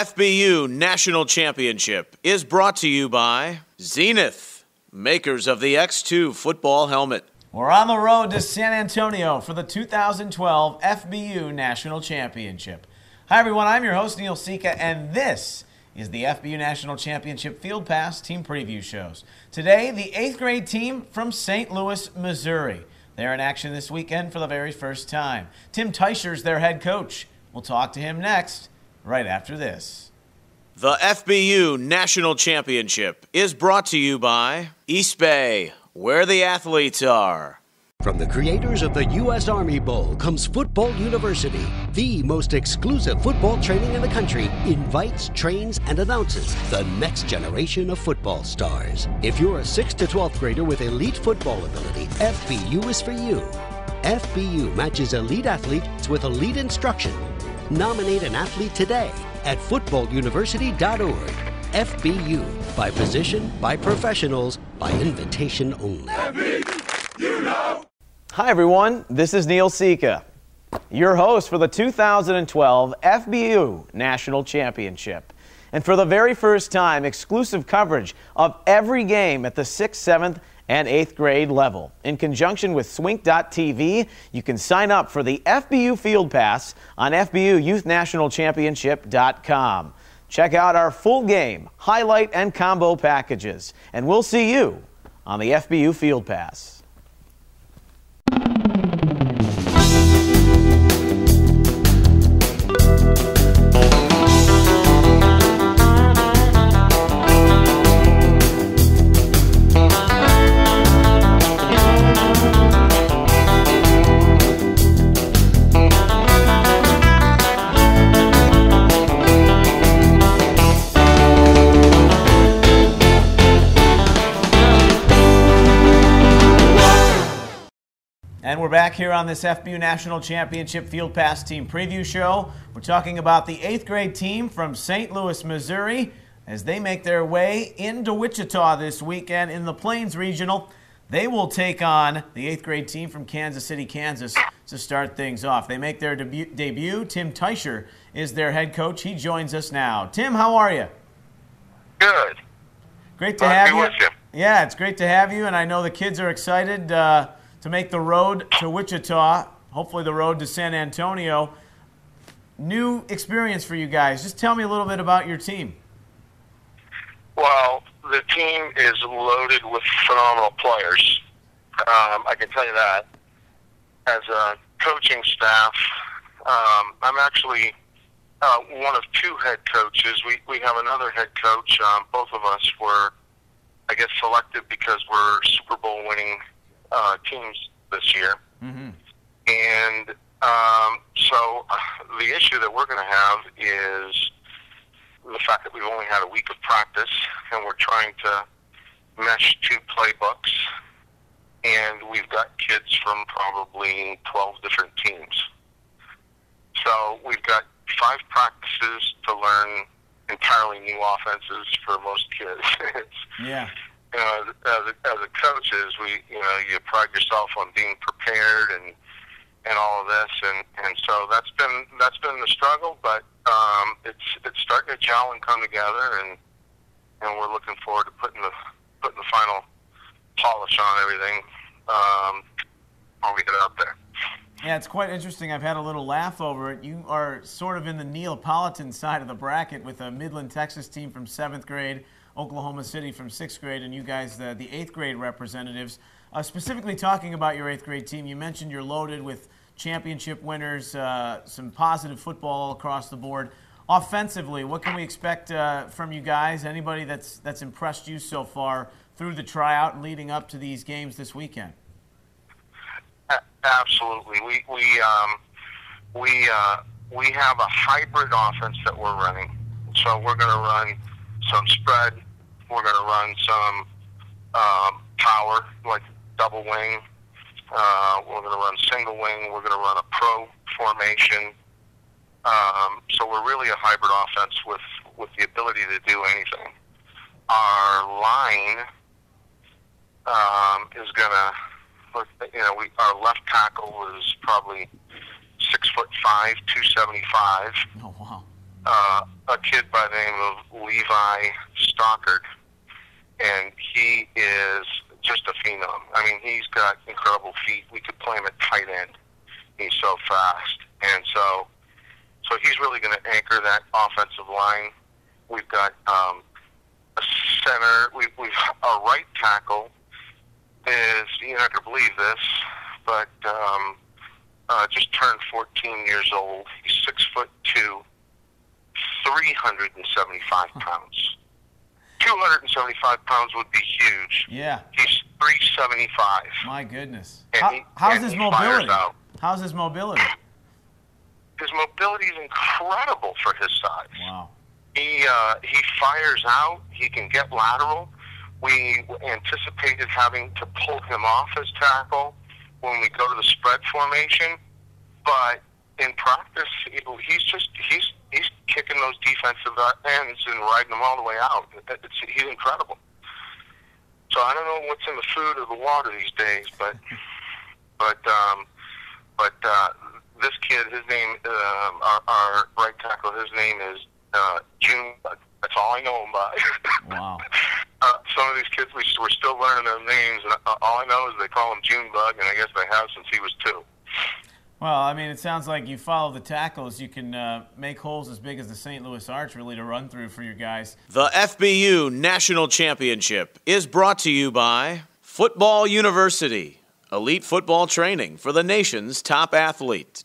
FBU National Championship is brought to you by Zenith, makers of the X2 football helmet. We're on the road to San Antonio for the 2012 FBU National Championship. Hi everyone, I'm your host Neil Sika, and this is the FBU National Championship Field Pass Team Preview Shows. Today, the 8th grade team from St. Louis, Missouri. They're in action this weekend for the very first time. Tim Teicher's their head coach. We'll talk to him next, right after this. The FBU National Championship is brought to you by East Bay, where the athletes are. From the creators of the U.S. Army Bowl comes Football University. The most exclusive football training in the country invites, trains, and announces the next generation of football stars. If you're a 6th to 12th grader with elite football ability, FBU is for you. FBU matches elite athletes with elite instruction. Nominate an athlete today at footballuniversity.org. FBU, by position, by professionals, by invitation only. You know. Hi everyone, this is Neil Sika, your host for the 2012 FBU National Championship. And for the very first time, exclusive coverage of every game at the 6th, 7th, and 8th grade level. In conjunction with Swink.tv, you can sign up for the FBU Field Pass on FBUYouthNationalChampionship.com. Check out our full game, highlight, and combo packages. And we'll see you on the FBU Field Pass. And we're back here on this FBU National Championship Field Pass Team Preview Show. We're talking about the 8th grade team from St. Louis, Missouri, as they make their way into Wichita this weekend in the Plains Regional. They will take on the 8th grade team from Kansas City, Kansas to start things off. They make their debut. Tim Teicher is their head coach. He joins us now. Tim, how are you? Good. Great to have you. With you. Yeah, it's great to have you, and I know the kids are excited to make the road to Wichita, hopefully the road to San Antonio. New experience for you guys. Just tell me a little bit about your team. Well, the team is loaded with phenomenal players. I can tell you that. As a coaching staff, I'm actually one of two head coaches. We have another head coach. Both of us were, I guess, selected because we're Super Bowl winning teams this year. Mm-hmm. And so the issue that we're going to have is the fact that we've only had a week of practice and we're trying to mesh two playbooks, and we've got kids from probably 12 different teams. So we've got 5 practices to learn entirely new offenses for most kids. Yeah. You know, as a coaches, you pride yourself on being prepared and all of this, and so that's been the struggle, but it's starting to gel and come together, and we're looking forward to putting the final polish on everything when we get out there. Yeah, it's quite interesting. I've had a little laugh over it. You are sort of in the Neapolitan side of the bracket with a Midland, Texas team from 7th grade, Oklahoma City from 6th grade, and you guys, the 8th grade representatives. Specifically talking about your 8th grade team, you mentioned you're loaded with championship winners, some positive football all across the board. Offensively, what can we expect from you guys? Anybody that's impressed you so far through the tryout and leading up to these games this weekend? Absolutely. We have a hybrid offense that we're running. So we're going to run some spread. We're going to run some power, like double wing. We're going to run single wing. We're going to run a pro formation. So we're really a hybrid offense with the ability to do anything. Our line is going to, our left tackle is probably 6'5", 275. Oh wow! a kid by the name of Levi Stockard, and he is just a phenom. I mean, he's got incredible feet. We could play him at tight end. He's so fast, and so he's really going to anchor that offensive line. We've got a center. We've our right tackle is, you're not going to believe this, but just turned 14 years old. He's 6'2", 375 pounds. 275 pounds would be huge. Yeah. He's 375. My goodness. And How's his mobility? Out. How's his mobility? His mobility is incredible for his size. Wow. He fires out. He can get lateral. We anticipated having to pull him off as tackle when we go to the spread formation, but in practice, he's kicking those defensive ends and riding them all the way out. He's incredible. So I don't know what's in the food or the water these days, but this kid, his name, our right tackle, his name is June. That's all I know him by. Wow. Some of these kids, we're still learning their names, and all I know is they call him Junebug, and I guess they have since he was 2. Well, I mean, it sounds like you follow the tackles. You can make holes as big as the St. Louis Arch, really, to run through for your guys. The FBU National Championship is brought to you by Football University, elite football training for the nation's top athlete.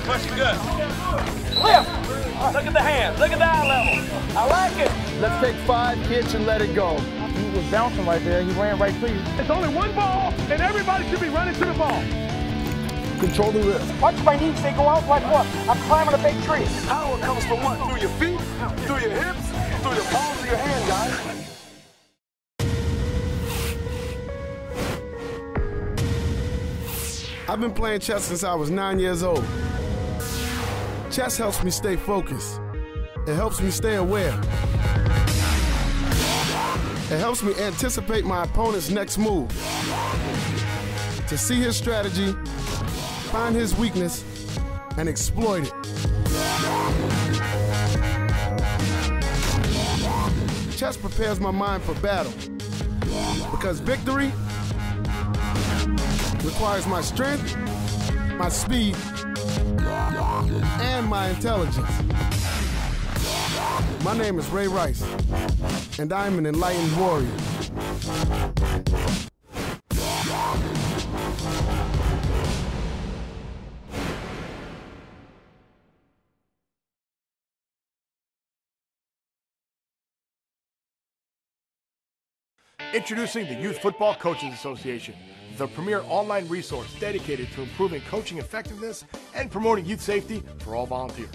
Push it good. Lift. Look at the hands. Look at the eye level. I like it. Let's take 5 kicks and let it go. He was bouncing right there. He ran right to you. It's only one ball, and everybody should be running to the ball. Control the wrist. Watch my knees. They go out like what? I'm climbing a big tree. Power comes from what? Through your feet, through your hips, through the palms of your hand, guys. I've been playing chess since I was 9 years old. Chess helps me stay focused. It helps me stay aware. It helps me anticipate my opponent's next move. To see his strategy, find his weakness, and exploit it. Chess prepares my mind for battle. Because victory requires my strength, my speed, and my intelligence. My name is Ray Rice, and I am an enlightened warrior. Introducing the Youth Football Coaches Association, the premier online resource dedicated to improving coaching effectiveness and promoting youth safety for all volunteers.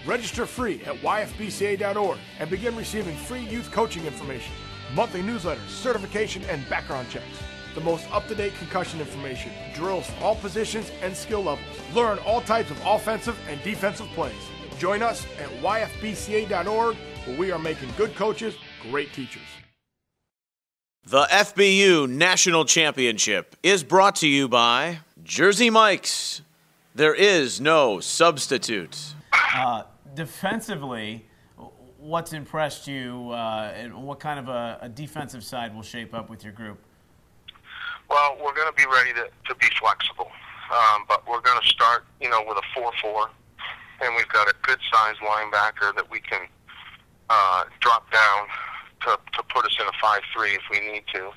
Register free at yfbca.org and begin receiving free youth coaching information, monthly newsletters, certification, and background checks. The most up-to-date concussion information, drills for all positions and skill levels. Learn all types of offensive and defensive plays. Join us at yfbca.org, where we are making good coaches great teachers. The FBU National Championship is brought to you by Jersey Mike's. There is no substitute. Defensively, what's impressed you, and what kind of a defensive side will shape up with your group? Well, we're going to be ready to be flexible, but we're going to start, with a 4-4, and we've got a good-sized linebacker that we can drop down to put us in a 5-3 if we need to.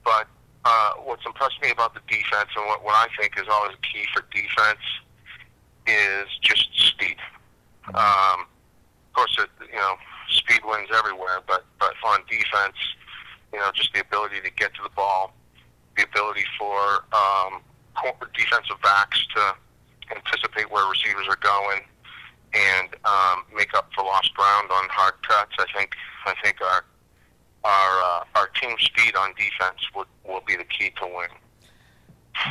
But what's impressed me about the defense, and what I think is always key for defense, is just speed. Of course, speed wins everywhere, but on defense, just the ability to get to the ball, the ability for defensive backs to anticipate where receivers are going, and make up for lost ground on hard cuts. I think our team speed on defense will be the key to win.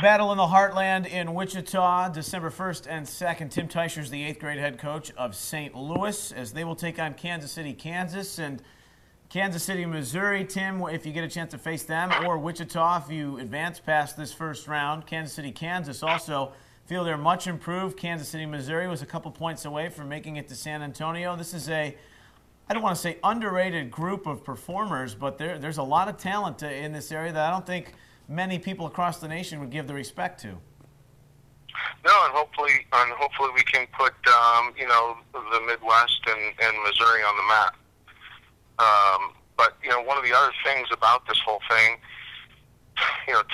Battle in the Heartland in Wichita, December 1st and 2nd. Tim Teicher's the 8th grade head coach of St. Louis, as they will take on Kansas City, Kansas. And Kansas City, Missouri, Tim, if you get a chance to face them, or Wichita if you advance past this first round. Kansas City, Kansas also feel they're much improved. Kansas City, Missouri was a couple points away from making it to San Antonio. This is I don't want to say underrated group of performers, but there's a lot of talent in this area that I don't think many people across the nation would give the respect to. No, and hopefully we can put the Midwest and Missouri on the map. But one of the other things about this whole thing,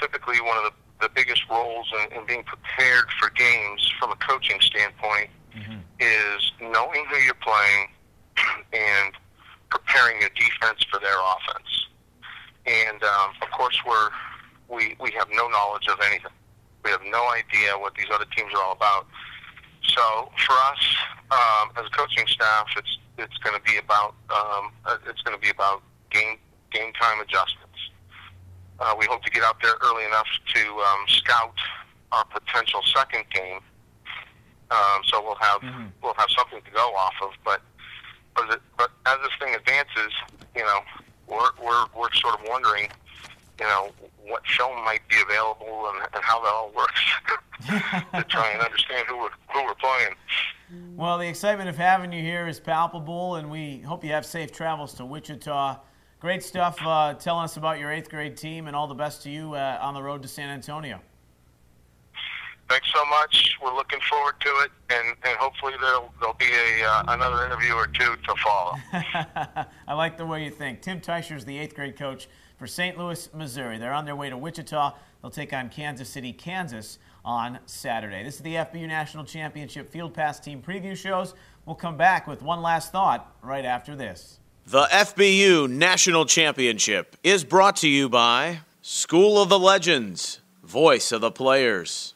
typically one of the biggest roles in being prepared for games from a coaching standpoint is knowing who you're playing and preparing your defense for their offense. And of course, we have no knowledge of anything. We have no idea what these other teams are all about. So for us, as a coaching staff, it's going to be about game time adjustments. We hope to get out there early enough to scout our potential second game. So we'll have something to go off of. But as this thing advances, we're sort of wondering, what film might be available and how that all works to try and understand who we're playing. Well, the excitement of having you here is palpable, and we hope you have safe travels to Wichita. Great stuff telling us about your 8th grade team, and all the best to you on the road to San Antonio. Thanks so much. We're looking forward to it, and hopefully there'll be another interview or two to follow. I like the way you think. Tim Teicher is the 8th grade coach for St. Louis, Missouri. They're on their way to Wichita. They'll take on Kansas City, Kansas on Saturday. This is the FBU National Championship Field Pass Team Preview Shows. We'll come back with one last thought right after this. The FBU National Championship is brought to you by School of the Legends, voice of the players.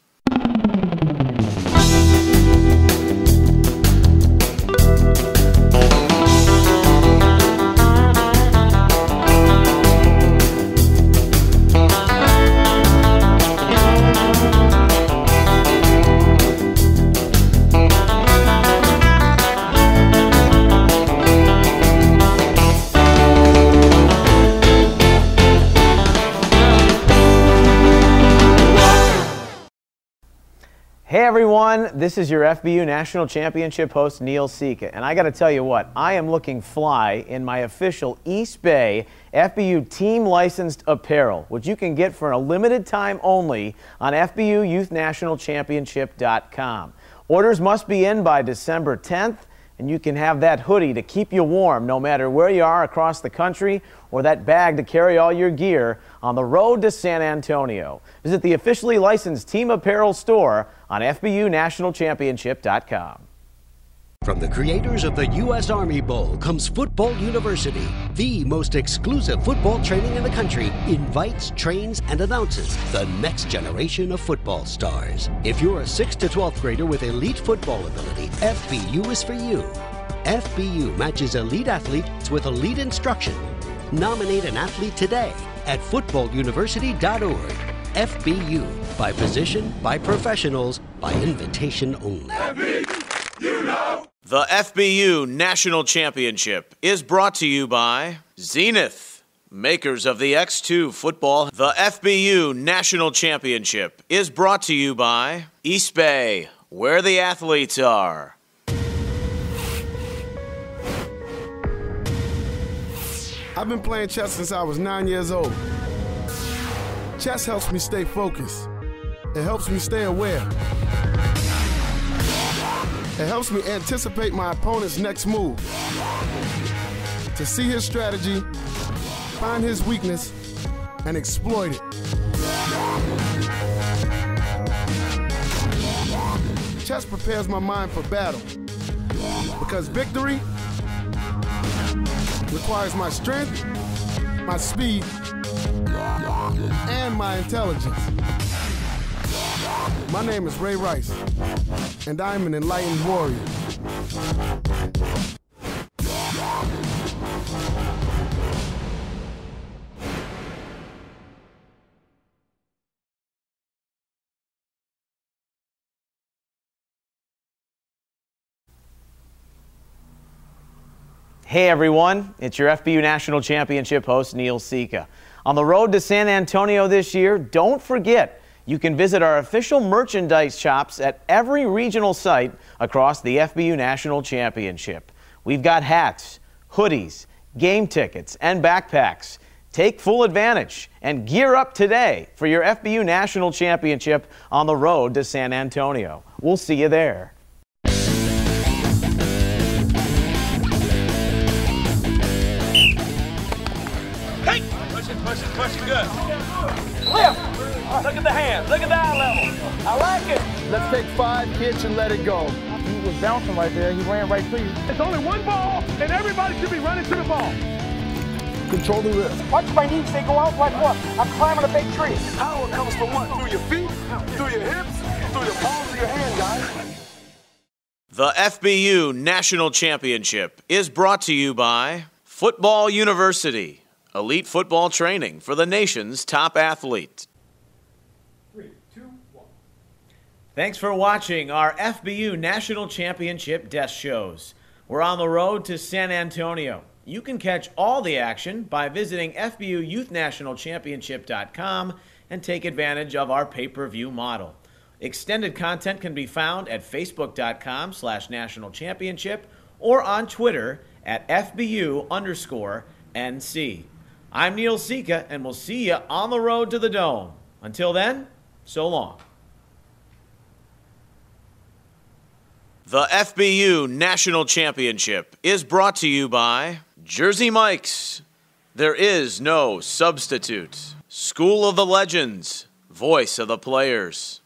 Hey everyone, this is your FBU National Championship host Neil Sika, and I got to tell you what, I am looking fly in my official East Bay FBU team licensed apparel, which you can get for a limited time only on FBUYouthNationalChampionship.com. Orders must be in by December 10th, and you can have that hoodie to keep you warm no matter where you are across the country, or that bag to carry all your gear on the road to San Antonio. Visit the officially licensed team apparel store on FBUNationalChampionship.com. From the creators of the U.S. Army Bowl comes Football University, the most exclusive football training in the country, invites, trains, and announces the next generation of football stars. If you're a 6th to 12th grader with elite football ability, FBU is for you. FBU matches elite athletes with elite instruction. Nominate an athlete today at footballuniversity.org. FBU, by position, by professionals, by invitation only. The FBU National Championship is brought to you by Zenith, makers of the X2 football. The FBU National Championship is brought to you by East Bay, where the athletes are. I've been playing chess since I was 9 years old. Chess helps me stay focused. It helps me stay aware. It helps me anticipate my opponent's next move. To see his strategy, find his weakness, and exploit it. Chess prepares my mind for battle. Because victory requires my strength, my speed, and my intelligence. My name is Ray Rice, and I'm an enlightened warrior. Hey everyone, it's your FBU National Championship host, Neil Sika. On the road to San Antonio this year, don't forget, you can visit our official merchandise shops at every regional site across the FBU National Championship. We've got hats, hoodies, game tickets, and backpacks. Take full advantage and gear up today for your FBU National Championship on the road to San Antonio. We'll see you there. Push it good. Lift. Look at the hands. Look at the eye level. I like it. Let's take 5, catch, and let it go. He was bouncing right there. He ran right to you. It's only one ball, and everybody should be running to the ball. Control the wrist. Watch my knees. They go out like what? I'm climbing a big tree. Power comes from what? Through your feet, through your hips, through the palms of your hand, guys. The FBU National Championship is brought to you by Football University, elite football training for the nation's top athlete. 3, 2, 1. Thanks for watching our FBU National Championship desk shows. We're on the road to San Antonio. You can catch all the action by visiting FBUYouthNationalChampionship.com and take advantage of our pay-per-view model. Extended content can be found at Facebook.com/National Championship or on Twitter at FBU_NC. I'm Neil Sika, and we'll see you on the road to the Dome. Until then, so long. The FBU National Championship is brought to you by Jersey Mike's. There is no substitute. School of the Legends, voice of the players.